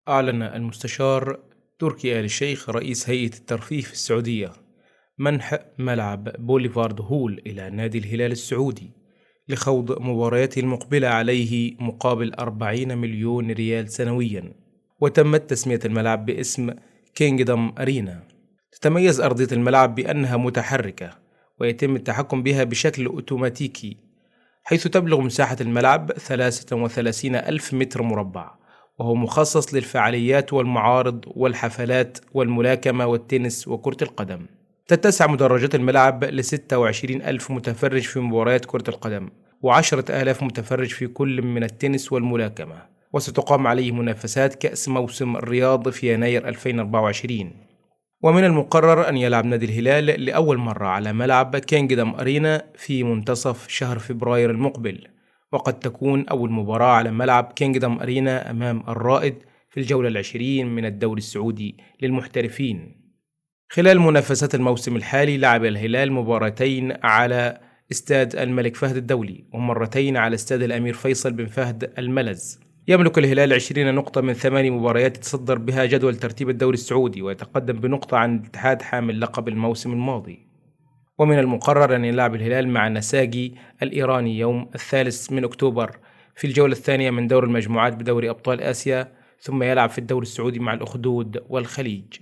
أعلن المستشار تركي آل الشيخ رئيس هيئة الترفيه في السعودية منح ملعب بوليفارد هول إلى نادي الهلال السعودي لخوض مبارياته المقبلة عليه مقابل 40 مليون ريال سنويا. وتمت تسمية الملعب باسم كينغدم أرينا. تتميز أرضية الملعب بأنها متحركة ويتم التحكم بها بشكل أوتوماتيكي، حيث تبلغ مساحة الملعب 33 ألف متر مربع، وهو مخصص للفعاليات والمعارض والحفلات والملاكمة والتنس وكرة القدم. تتسع مدرجات الملعب ل26 ألف متفرج في مباريات كرة القدم، و10,000 متفرج في كل من التنس والملاكمة، وستقام عليه منافسات كأس موسم الرياض في يناير 2024. ومن المقرر أن يلعب نادي الهلال لأول مرة على ملعب كينغدم أرينا في منتصف شهر فبراير المقبل، وقد تكون أول مباراة على ملعب كينغدم أرينا أمام الرائد في الجولة 20 من الدوري السعودي للمحترفين. خلال منافسات الموسم الحالي لعب الهلال مباراتين على استاد الملك فهد الدولي ومرتين على استاد الأمير فيصل بن فهد الملز. يملك الهلال 20 نقطة من 8 مباريات يتصدر بها جدول ترتيب الدوري السعودي، ويتقدم بنقطة عن الاتحاد حامل لقب الموسم الماضي. ومن المقرر أن يلعب الهلال مع نساجي الإيراني يوم 3 أكتوبر في الجولة الثانية من دور المجموعات بدوري أبطال آسيا، ثم يلعب في الدوري السعودي مع الأخدود والخليج.